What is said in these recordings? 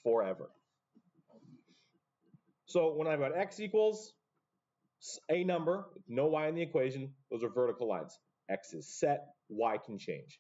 forever. So when I've got x equals a number with no y in the equation, those are vertical lines. X is set, y can change.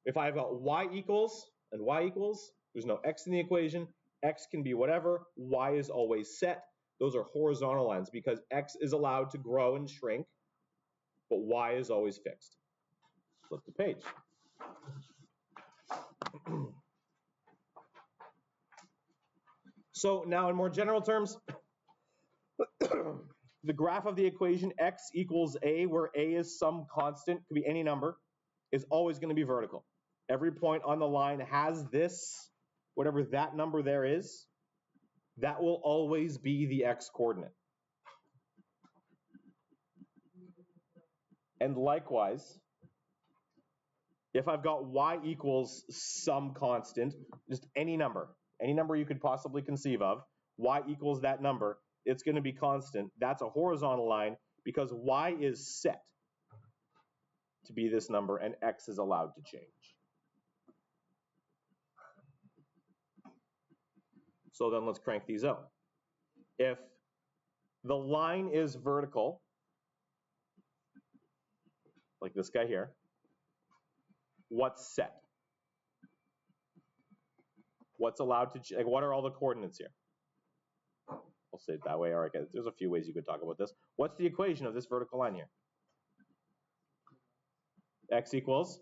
If I've got y equals and y equals, there's no x in the equation, x can be whatever, y is always set. Those are horizontal lines because x is allowed to grow and shrink, but y is always fixed. Flip the page. So now in more general terms, the graph of the equation x equals a, where a is some constant, could be any number, is always going to be vertical. Every point on the line has this, whatever that number there is, that will always be the x coordinate. And likewise, if I've got y equals some constant, just any number you could possibly conceive of, y equals that number, it's going to be constant. That's a horizontal line because y is set to be this number and x is allowed to change. So then let's crank these out. If the line is vertical, like this guy here, what's set? What's allowed to, like, what are all the coordinates here? I'll say it that way. All right, guys, there's a few ways you could talk about this. What's the equation of this vertical line here? X equals,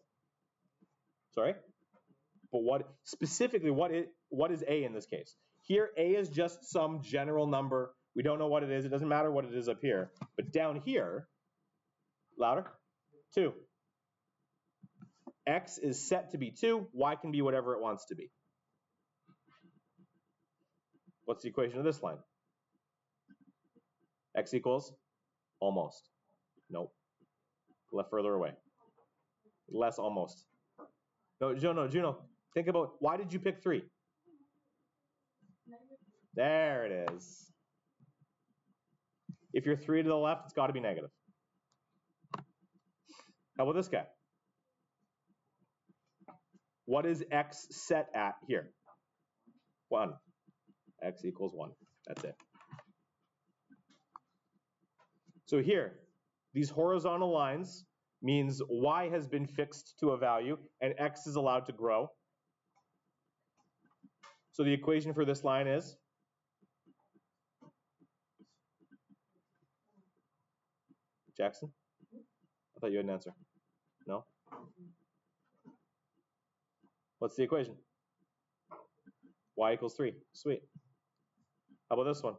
sorry? But what, specifically, what is A in this case? Here, A is just some general number. We don't know what it is. It doesn't matter what it is up here. But down here, louder, 2. X is set to be 2. Y can be whatever it wants to be. What's the equation of this line? X equals almost. Nope. Left further away. Less almost. No, Juno, think about, why did you pick 3? There it is. If you're 3 to the left, it's got to be negative. How about this guy? What is x set at here? 1. X equals 1. That's it. So here, these horizontal lines means y has been fixed to a value and x is allowed to grow. So the equation for this line is Jackson? I thought you had an answer. No? What's the equation? Y equals 3. Sweet. How about this one?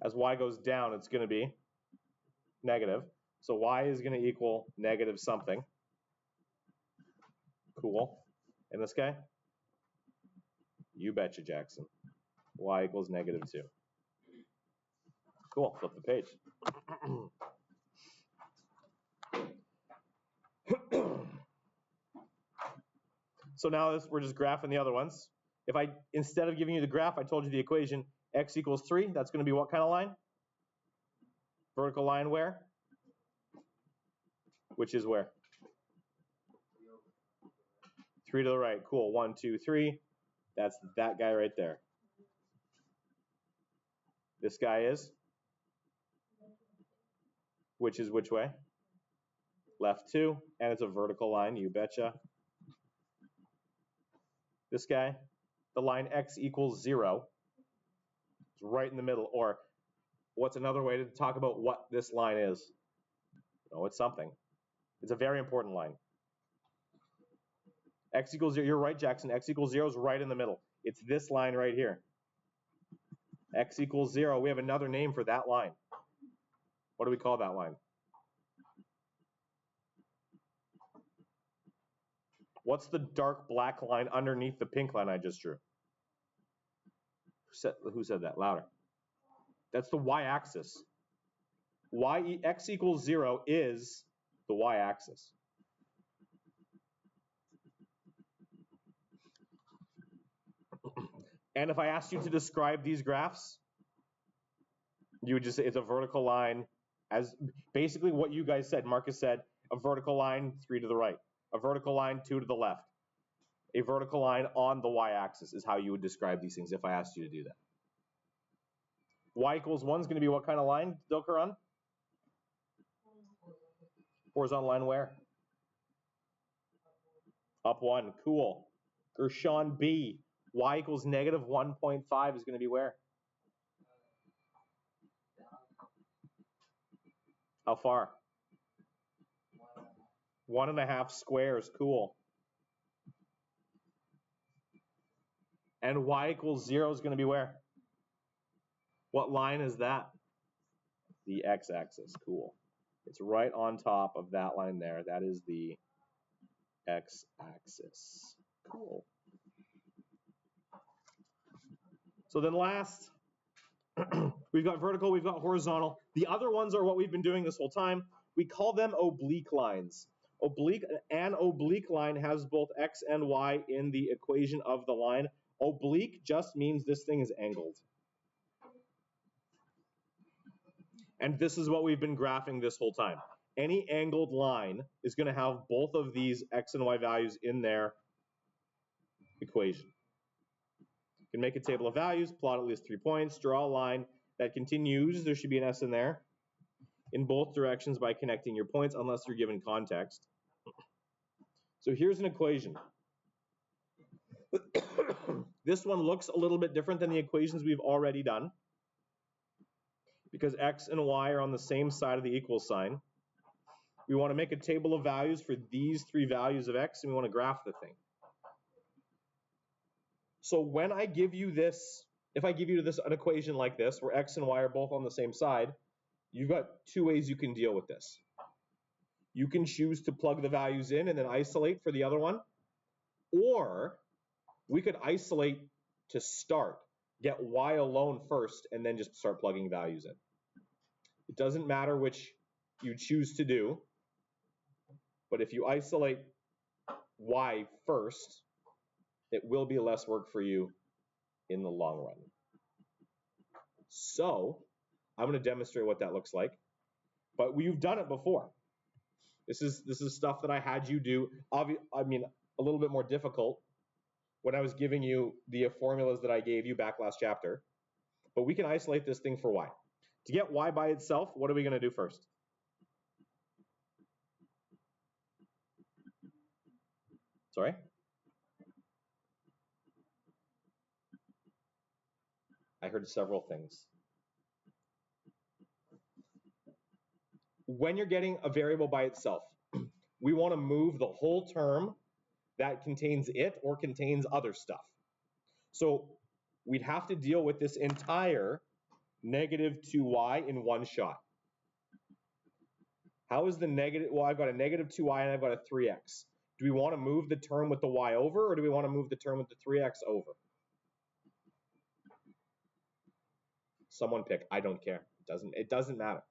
As y goes down, it's going to be negative. So y is going to equal negative something. Cool. And this guy? You betcha, Jackson. Y equals negative 2. Cool. Flip the page. So now we're just graphing the other ones. If instead of giving you the graph, I told you the equation, x equals 3, that's going to be what kind of line? Vertical line where? Which is where? 3 to the right. Cool. 1, 2, 3. That's that guy right there. This guy is? Which is which way? Left 2. And it's a vertical line, you betcha. This guy, the line x equals 0. It's right in the middle. Or what's another way to talk about what this line is? Oh, it's something. It's a very important line. X equals 0. You're right, Jackson. X equals 0 is right in the middle. It's this line right here. X equals 0. We have another name for that line. What do we call that line? What's the dark black line underneath the pink line I just drew? Who said that? Louder. That's the y-axis. X equals 0 is the y-axis. And if I asked you to describe these graphs, you would just say it's a vertical line, as basically what you guys said. Marcus said, a vertical line, 3 to the right. A vertical line 2 to the left. A vertical line on the y-axis is how you would describe these things if I asked you to do that. Y equals 1 is going to be what kind of line, Dilkaran? Horizontal line where? Up 1. Cool. Gershon B. Y equals negative 1.5 is going to be where? How far? 1.5 squares. Cool. And y equals 0 is going to be where? What line is that? The x-axis. Cool. It's right on top of that line there. That is the x-axis. Cool. So then last, we've got vertical, we've got horizontal. The other ones are what we've been doing this whole time. We call them oblique lines. An oblique line has both x and y in the equation of the line. Oblique just means this thing is angled. And this is what we've been graphing this whole time. Any angled line is going to have both of these x and y values in their equation. You can make a table of values, plot at least 3 points, draw a line that continues, there should be an S in there, in both directions by connecting your points unless you're given context. So here's an equation. This one looks a little bit different than the equations we've already done because x and y are on the same side of the equal sign. We want to make a table of values for these 3 values of x and we want to graph the thing. So when I give you this, if I give you an equation like this where x and y are both on the same side, you've got 2 ways you can deal with this. You can choose to plug the values in and then isolate for the other one, or we could isolate to start, get y alone first, and then just start plugging values in. It doesn't matter which you choose to do, but if you isolate y first, it will be less work for you in the long run. So I'm going to demonstrate what that looks like, but we've done it before. This is stuff that I had you do, I mean, a little bit more difficult when I was giving you the formulas that I gave you back last chapter, but we can isolate this thing for y. To get y by itself, what are we going to do first? Sorry? I heard several things. When you're getting a variable by itself, we want to move the whole term that contains it or contains other stuff. So we'd have to deal with this entire negative 2y in one shot. How is the negative, well, I've got a negative 2y and I've got a 3x. Do we want to move the term with the y over, or do we want to move the term with the 3x over? Someone pick, I don't care. It doesn't matter.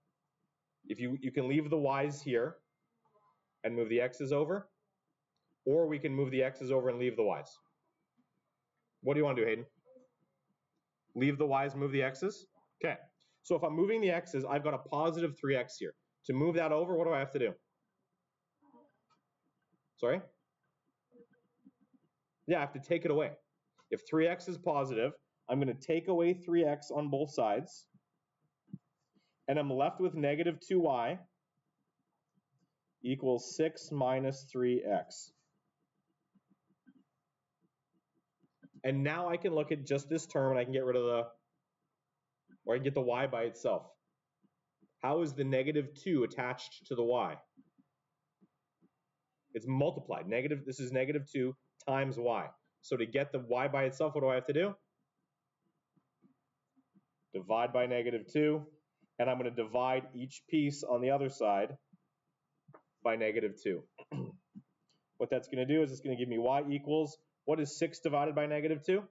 If you can leave the y's here and move the x's over, or we can move the x's over and leave the y's. What do you want to do, Hayden? Leave the y's, move the x's? Okay. So if I'm moving the x's, I've got a positive 3x here. To move that over, what do I have to do? Sorry? Yeah, I have to take it away. If 3x is positive, I'm going to take away 3x on both sides, and I'm left with negative 2y equals 6 minus 3x. And now I can look at just this term and I can get rid of or I can get the y by itself. How is the negative 2 attached to the y? It's multiplied. This is negative 2 times y. So to get the y by itself, what do I have to do? Divide by negative 2. And I'm going to divide each piece on the other side by negative 2. What that's going to do is it's going to give me y equals, what is 6 divided by negative 2?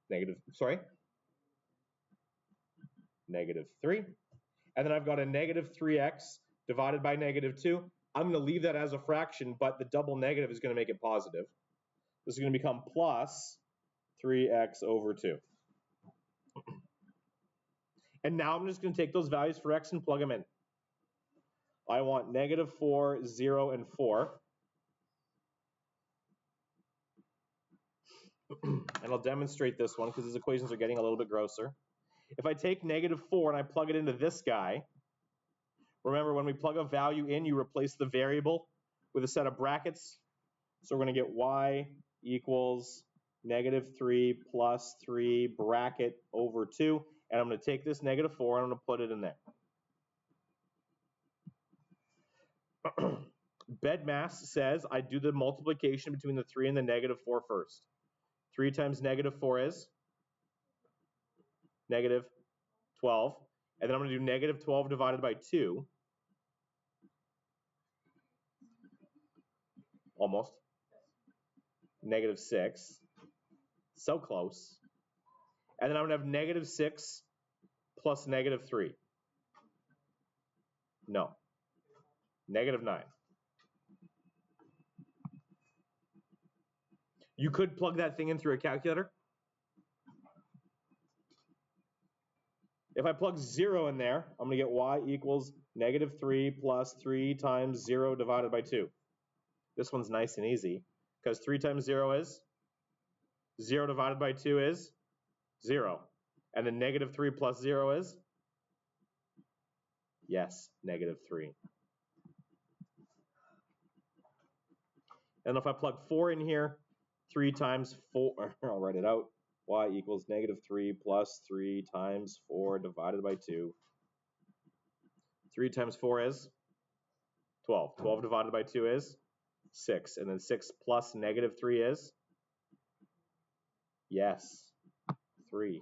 Negative 3. And then I've got a negative 3x divided by negative 2. I'm going to leave that as a fraction, but the double negative is going to make it positive. This is going to become plus 3x over 2. And now I'm just going to take those values for x and plug them in. I want negative 4, 0, and 4. And I'll demonstrate this one because these equations are getting a little bit grosser. If I take -4 and I plug it into this guy, remember when we plug a value in, you replace the variable with a set of brackets. So we're going to get y equals -3 plus 3 bracket over 2. And I'm going to take this -4 and I'm going to put it in there. BEDMAS says I do the multiplication between the 3 and the -4 first. 3 times -4 is -12. And then I'm going to do -12 divided by 2. Almost. -6. So close. And then I'm going to have -6 plus -3. No. -9. You could plug that thing in through a calculator. If I plug 0 in there, I'm going to get y equals -3 plus 3 times 0 divided by 2. This one's nice and easy because 3 times 0 is 0 divided by 2 is 0. And then -3 plus 0 is? Yes, -3. And if I plug 4 in here, 3 times 4, I'll write it out, y equals -3 plus 3 times 4 divided by 2. 3 times 4 is 12. 12 divided by 2 is 6. And then 6 plus -3 is? Yes, 3.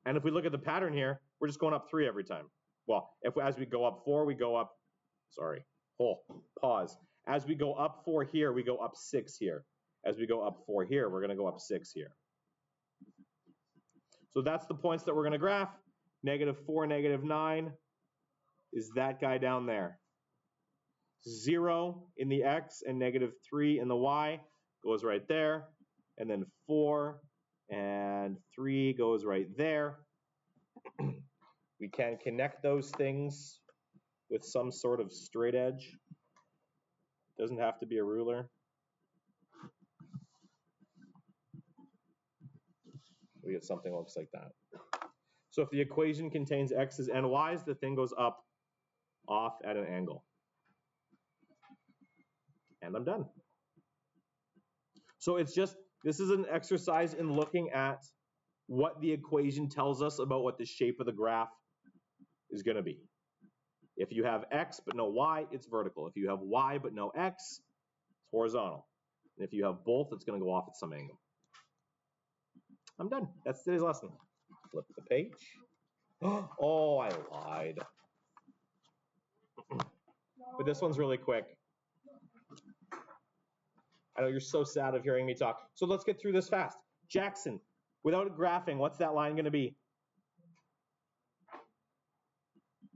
And if we look at the pattern here, we're just going up 3 every time. Well, as we go up 4, we go up, pause. As we go up 4 here, we go up 6 here. As we go up 4 here, we're going to go up 6 here. So that's the points that we're going to graph. -4, -9 is that guy down there. 0 in the x and -3 in the y goes right there. And then 4 and 3 goes right there. We can connect those things with some sort of straight edge. Doesn't have to be a ruler. We get something that looks like that. So if the equation contains x's and y's, the thing goes up off at an angle. And I'm done. So it's just, this is an exercise in looking at what the equation tells us about what the shape of the graph is going to be. If you have x but no y, it's vertical. If you have y but no x, it's horizontal. And if you have both, it's going to go off at some angle. I'm done. That's today's lesson. Flip the page. Oh, I lied. But this one's really quick. I know you're so sad of hearing me talk. So let's get through this fast. Jackson, without graphing, what's that line going to be?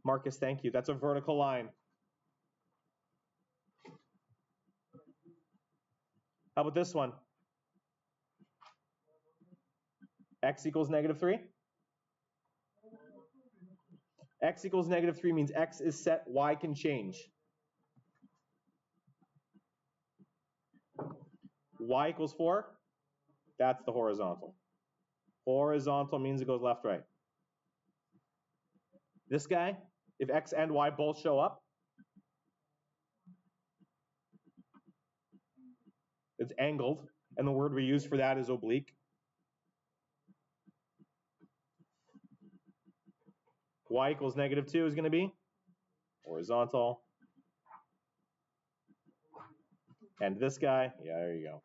Marcus, thank you. That's a vertical line. How about this one? X equals -3? X equals -3 means x is set, y can change. Y equals 4? That's the horizontal. Horizontal means it goes left, right. This guy, if x and y both show up, it's angled, and the word we use for that is oblique. Y equals -2 is going to be horizontal. And this guy, yeah, there you go.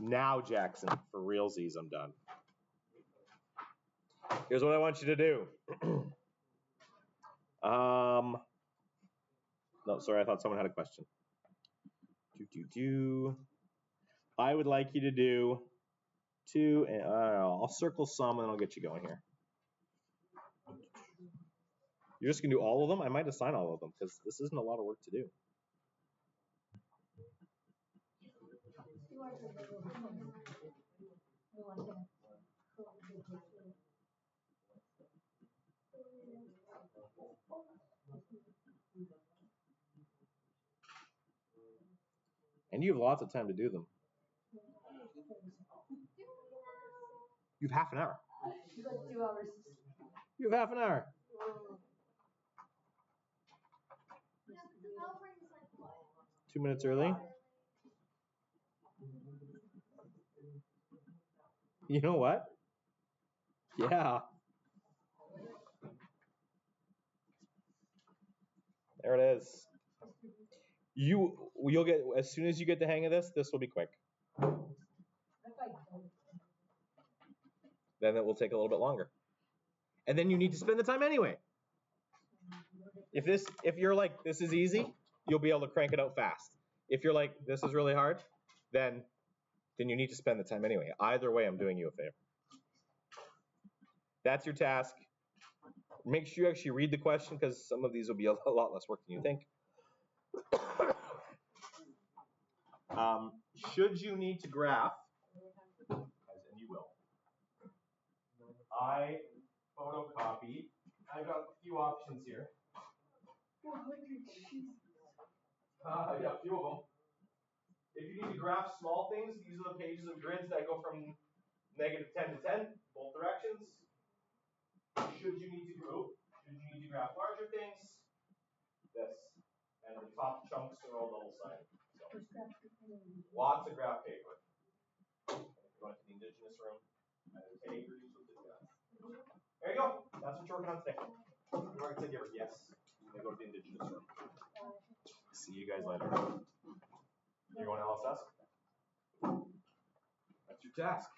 Now, Jackson, for realsies, I'm done. Here's what I want you to do. No, sorry, I thought someone had a question. I would like you to do 2, and I'll circle some and I'll get you going here. You're just going to do all of them? I might assign all of them because this isn't a lot of work to do. And you have lots of time to do them. You have half an hour. You got 2 hours. You have half an hour. The bell rings like what? 2 minutes early. You know what? Yeah. There it is. You'll get, as soon as you get the hang of this will be quick. Then it will take a little bit longer. And then you need to spend the time anyway. If you're like, this is easy, you'll be able to crank it out fast. If you're like, this is really hard, then you need to spend the time anyway. Either way, I'm doing you a favor. That's your task. Make sure you actually read the question because some of these will be a lot less work than you think. Should you need to graph, and you will, I photocopy. I've got a few options here. Yeah, a few of them. If you need to graph small things, these are the pages of grids that go from -10 to 10, both directions. Should you need to graph larger things, this. And the top chunks are all double-sided. So, lots of graph paper. If you go into the Indigenous room, there you go. That's what you're working on today. You already said yes. You go to the Indigenous room. See you guys later. You going to LSS? That's your task.